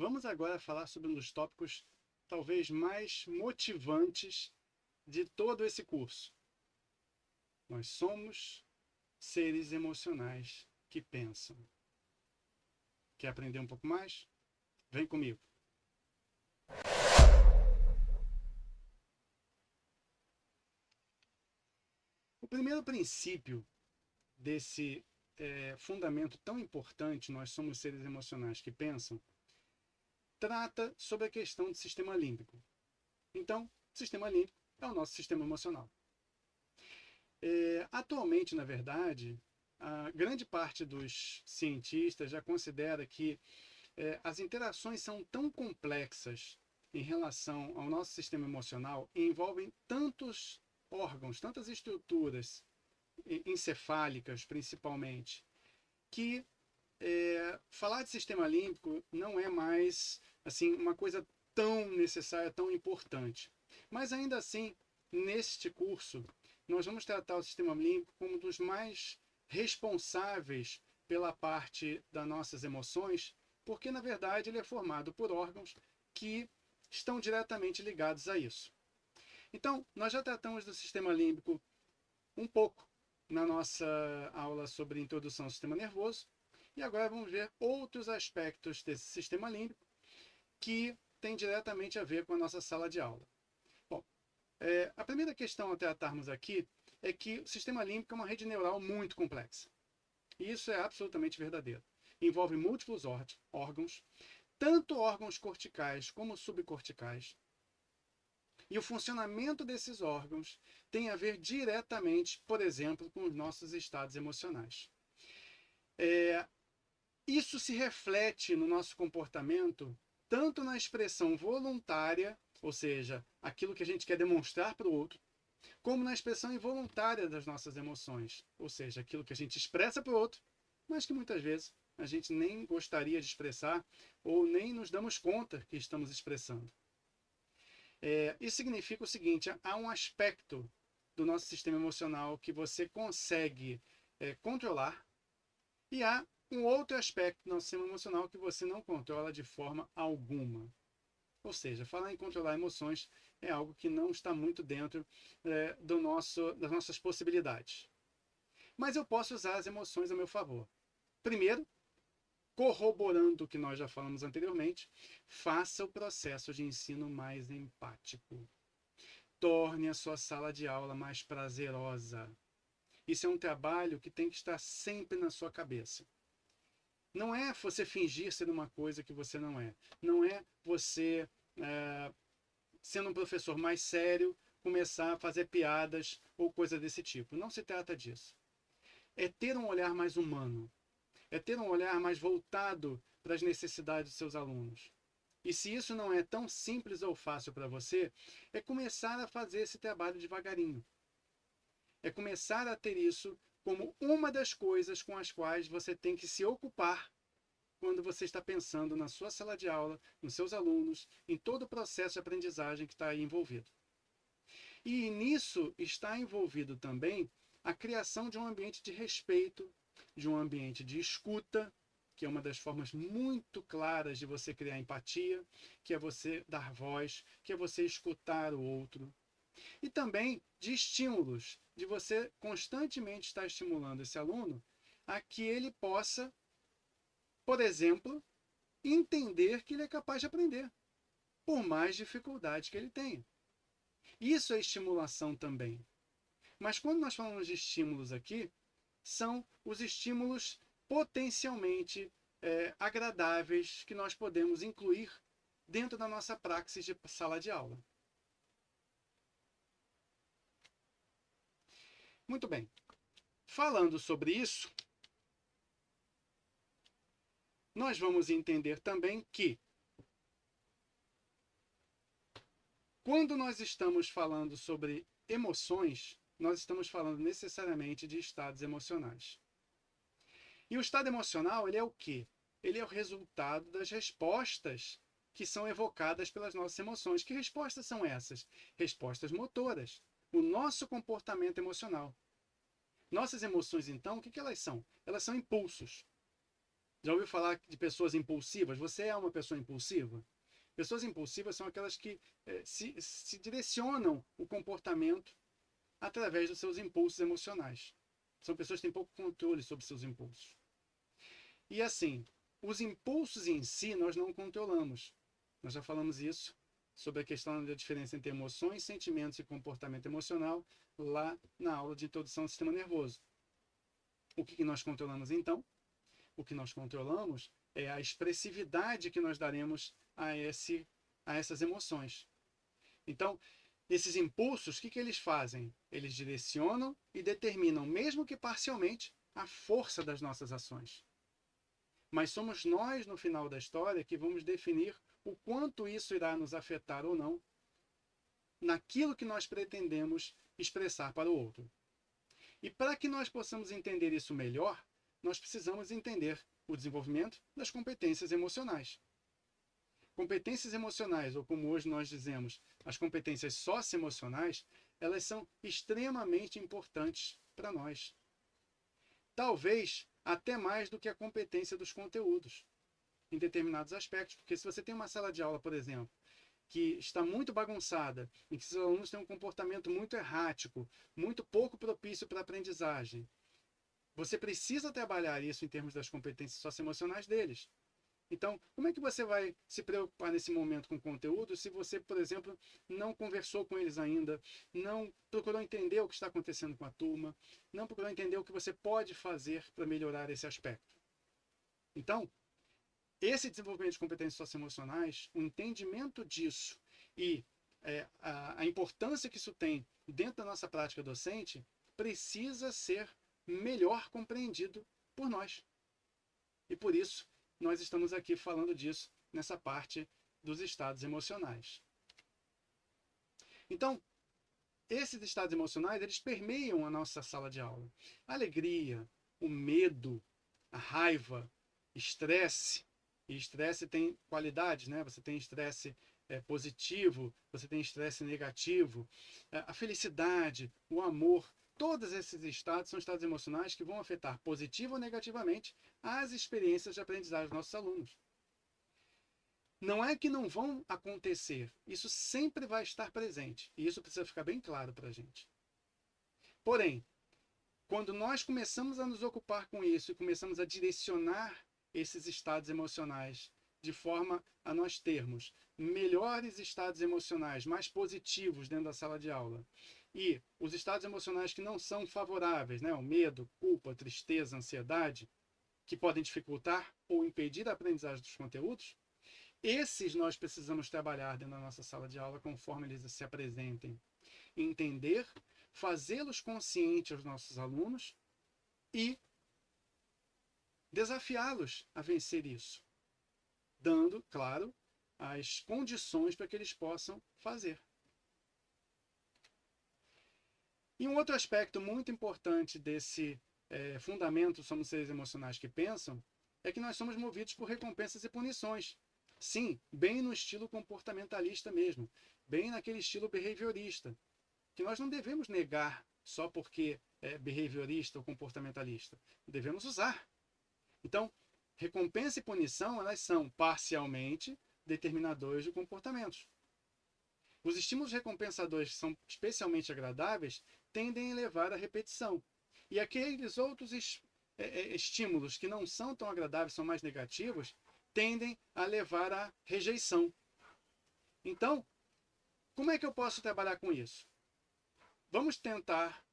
Vamos agora falar sobre um dos tópicos talvez mais motivantes de todo esse curso. Nós somos seres emocionais que pensam. Quer aprender um pouco mais? Vem comigo. O primeiro princípio desse fundamento tão importante, nós somos seres emocionais que pensam, trata sobre a questão do sistema límbico. Então, o sistema límbico é o nosso sistema emocional. Atualmente, na verdade, a grande parte dos cientistas já considera que as interações são tão complexas em relação ao nosso sistema emocional e envolvem tantos órgãos, tantas estruturas encefálicas, principalmente, que falar de sistema límbico não é mais assim uma coisa tão necessária, tão importante. Mas ainda assim, neste curso, nós vamos tratar o sistema límbico como um dos mais responsáveis pela parte das nossas emoções, porque na verdade ele é formado por órgãos que estão diretamente ligados a isso. Então, nós já tratamos do sistema límbico um pouco na nossa aula sobre introdução ao sistema nervoso, e agora vamos ver outros aspectos desse sistema límbico que tem diretamente a ver com a nossa sala de aula. Bom, a primeira questão a tratarmos aqui é que o sistema límbico é uma rede neural muito complexa. E isso é absolutamente verdadeiro. Envolve múltiplos órgãos, tanto órgãos corticais como subcorticais. E o funcionamento desses órgãos tem a ver diretamente, por exemplo, com os nossos estados emocionais. Isso se reflete no nosso comportamento, tanto na expressão voluntária, ou seja, aquilo que a gente quer demonstrar para o outro, como na expressão involuntária das nossas emoções, ou seja, aquilo que a gente expressa para o outro, mas que muitas vezes a gente nem gostaria de expressar ou nem nos damos conta que estamos expressando. Isso significa o seguinte: há um aspecto do nosso sistema emocional que você consegue controlar e há um outro aspecto do nosso sistema emocional que você não controla de forma alguma. Ou seja, falar em controlar emoções é algo que não está muito dentro das nossas possibilidades. Mas eu posso usar as emoções a meu favor. Primeiro, corroborando o que nós já falamos anteriormente, faça o processo de ensino mais empático. Torne a sua sala de aula mais prazerosa. Isso é um trabalho que tem que estar sempre na sua cabeça. Não é você fingir ser uma coisa que você não é. Não é você, sendo um professor mais sério, começar a fazer piadas ou coisa desse tipo. Não se trata disso. É ter um olhar mais humano. É ter um olhar mais voltado para as necessidades dos seus alunos. E se isso não é tão simples ou fácil para você, é começar a fazer esse trabalho devagarinho. É começar a ter isso como uma das coisas com as quais você tem que se ocupar quando você está pensando na sua sala de aula, nos seus alunos, em todo o processo de aprendizagem que está aí envolvido. E nisso está envolvido também a criação de um ambiente de respeito, de um ambiente de escuta, que é uma das formas muito claras de você criar empatia, que é você dar voz, que é você escutar o outro. E também de estímulos, de você constantemente estar estimulando esse aluno a que ele possa, por exemplo, entender que ele é capaz de aprender, por mais dificuldade que ele tenha. Isso é estimulação também. Mas quando nós falamos de estímulos aqui, são os estímulos potencialmente agradáveis que nós podemos incluir dentro da nossa praxis de sala de aula. Muito bem. Falando sobre isso, nós vamos entender também que quando nós estamos falando sobre emoções, nós estamos falando necessariamente de estados emocionais. E o estado emocional, ele é o quê? Ele é o resultado das respostas que são evocadas pelas nossas emoções. Que respostas são essas? Respostas motoras. O nosso comportamento emocional. Nossas emoções, então, o que elas são? Elas são impulsos. Já ouviu falar de pessoas impulsivas? Você é uma pessoa impulsiva? Pessoas impulsivas são aquelas que se direcionam o comportamento através dos seus impulsos emocionais. São pessoas que têm pouco controle sobre seus impulsos. E assim, os impulsos em si nós não controlamos. Nós já falamos isso sobre a questão da diferença entre emoções, sentimentos e comportamento emocional lá na aula de introdução ao sistema nervoso. O que nós controlamos então? O que nós controlamos é a expressividade que nós daremos a essas emoções. Então, esses impulsos, o que eles fazem? Eles direcionam e determinam, mesmo que parcialmente, a força das nossas ações. Mas somos nós, no final da história, que vamos definir o quanto isso irá nos afetar ou não naquilo que nós pretendemos expressar para o outro. E para que nós possamos entender isso melhor, nós precisamos entender o desenvolvimento das competências emocionais. Competências emocionais, ou como hoje nós dizemos, as competências socioemocionais, elas são extremamente importantes para nós. Talvez até mais do que a competência dos conteúdos, em determinados aspectos. Porque se você tem uma sala de aula, por exemplo, que está muito bagunçada, em que os alunos têm um comportamento muito errático, muito pouco propício para a aprendizagem, você precisa trabalhar isso em termos das competências socioemocionais deles. Então, como é que você vai se preocupar nesse momento com o conteúdo se você, por exemplo, não conversou com eles ainda, não procurou entender o que está acontecendo com a turma, não procurou entender o que você pode fazer para melhorar esse aspecto? Então, esse desenvolvimento de competências socioemocionais, o entendimento disso e a importância que isso tem dentro da nossa prática docente, precisa ser melhor compreendido por nós. E por isso, nós estamos aqui falando disso nessa parte dos estados emocionais. Então, esses estados emocionais, eles permeiam a nossa sala de aula. A alegria, o medo, a raiva, estresse. E estresse tem qualidades, né? Você tem estresse positivo, você tem estresse negativo, a felicidade, o amor. Todos esses estados são estados emocionais que vão afetar positivo ou negativamente as experiências de aprendizagem dos nossos alunos. Não é que não vão acontecer, isso sempre vai estar presente. E isso precisa ficar bem claro para a gente. Porém, quando nós começamos a nos ocupar com isso e começamos a direcionar esses estados emocionais de forma a nós termos melhores estados emocionais, mais positivos dentro da sala de aula, e os estados emocionais que não são favoráveis, né, o medo, culpa, tristeza, ansiedade, que podem dificultar ou impedir a aprendizagem dos conteúdos, esses nós precisamos trabalhar dentro da nossa sala de aula conforme eles se apresentem. Entender, fazê-los conscientes aos nossos alunos e desafiá-los a vencer isso, dando, claro, as condições para que eles possam fazer. E um outro aspecto muito importante desse fundamento somos seres emocionais que pensam é que nós somos movidos por recompensas e punições. Sim, bem no estilo comportamentalista mesmo, bem naquele estilo behaviorista, que nós não devemos negar só porque é behaviorista ou comportamentalista. Devemos usar. Então, recompensa e punição, elas são parcialmente determinadores de comportamentos. Os estímulos recompensadores que são especialmente agradáveis tendem a levar à repetição. E aqueles outros estímulos que não são tão agradáveis, são mais negativos, tendem a levar à rejeição. Então, como é que eu posso trabalhar com isso? Vamos tentar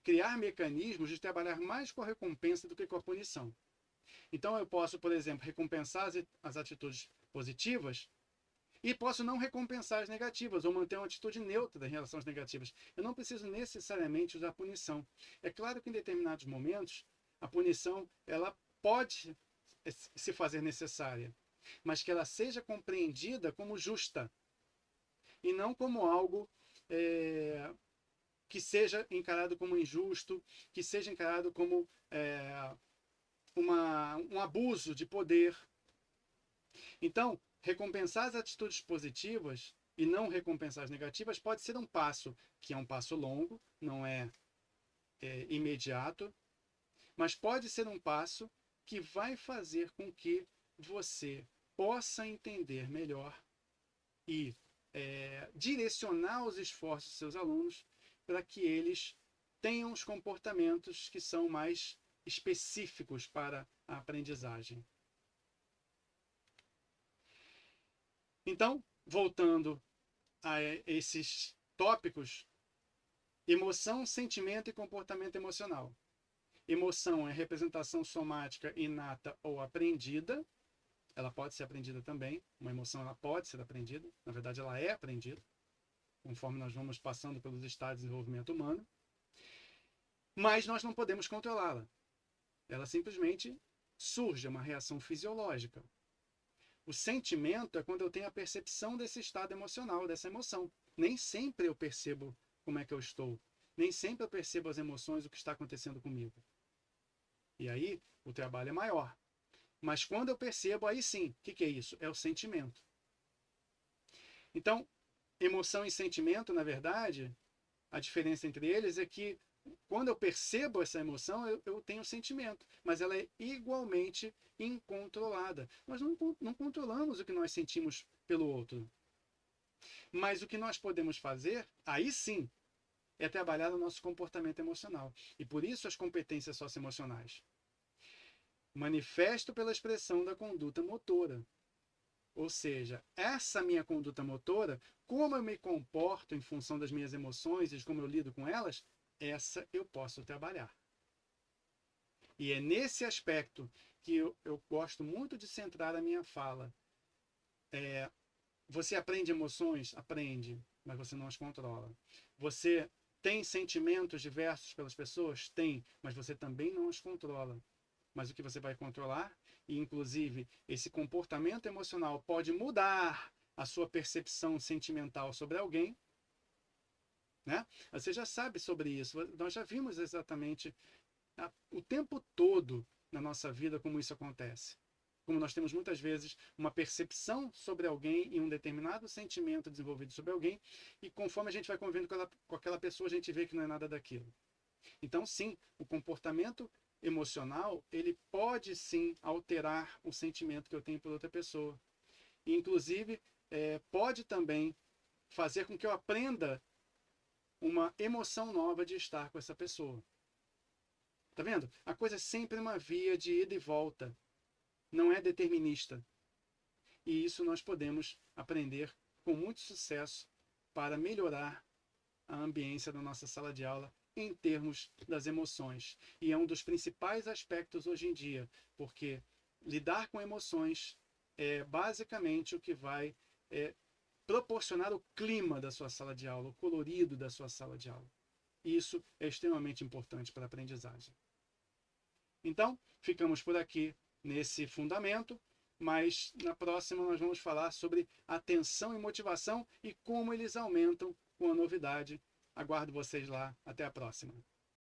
criar mecanismos de trabalhar mais com a recompensa do que com a punição. Então eu posso, por exemplo, recompensar as atitudes positivas e posso não recompensar as negativas ou manter uma atitude neutra em relação às negativas. Eu não preciso necessariamente usar punição. É claro que em determinados momentos a punição ela pode se fazer necessária, mas que ela seja compreendida como justa e não como algo que seja encarado como injusto, que seja encarado como um abuso de poder. Então, recompensar as atitudes positivas e não recompensar as negativas pode ser um passo, que é um passo longo, não é imediato, mas pode ser um passo que vai fazer com que você possa entender melhor e direcionar os esforços dos seus alunos para que eles tenham os comportamentos que são mais específicos para a aprendizagem. Então, voltando a esses tópicos, emoção, sentimento e comportamento emocional. Emoção é representação somática inata ou aprendida. Ela pode ser aprendida também. Uma emoção ela pode ser aprendida. Na verdade, ela é aprendida, conforme nós vamos passando pelos estados de desenvolvimento humano. Mas nós não podemos controlá-la. Ela simplesmente surge, é uma reação fisiológica. O sentimento é quando eu tenho a percepção desse estado emocional, dessa emoção. Nem sempre eu percebo como é que eu estou. Nem sempre eu percebo as emoções, o que está acontecendo comigo. E aí, o trabalho é maior. Mas quando eu percebo, aí sim, o que é isso? É o sentimento. Então, emoção e sentimento, na verdade, a diferença entre eles é que quando eu percebo essa emoção, eu tenho sentimento, mas ela é igualmente incontrolada. Nós não controlamos o que nós sentimos pelo outro. Mas o que nós podemos fazer, aí sim, é trabalhar no nosso comportamento emocional. E por isso as competências socioemocionais. Manifesto pela expressão da conduta motora. Ou seja, essa minha conduta motora, como eu me comporto em função das minhas emoções e de como eu lido com elas, essa eu posso trabalhar. E é nesse aspecto que eu gosto muito de centrar a minha fala. Você aprende emoções? Aprende, mas você não as controla. Você tem sentimentos diversos pelas pessoas? Tem, mas você também não os controla. Mas o que você vai controlar, e inclusive esse comportamento emocional pode mudar a sua percepção sentimental sobre alguém, né? Você já sabe sobre isso, nós já vimos exatamente o tempo todo na nossa vida como isso acontece. Como nós temos muitas vezes uma percepção sobre alguém e um determinado sentimento desenvolvido sobre alguém, e conforme a gente vai convivendo com aquela pessoa, a gente vê que não é nada daquilo. Então, sim, o comportamento emocional, ele pode sim alterar o sentimento que eu tenho por outra pessoa. E, inclusive, pode também fazer com que eu aprenda uma emoção nova de estar com essa pessoa. Tá vendo? A coisa é sempre uma via de ida e volta. Não é determinista. E isso nós podemos aprender com muito sucesso para melhorar a ambiência da nossa sala de aula em termos das emoções. E é um dos principais aspectos hoje em dia, porque lidar com emoções é basicamente o que vai proporcionar o clima da sua sala de aula, o colorido da sua sala de aula. Isso é extremamente importante para a aprendizagem. Então, ficamos por aqui nesse fundamento, mas na próxima nós vamos falar sobre atenção e motivação e como eles aumentam com a novidade. Aguardo vocês lá. Até a próxima.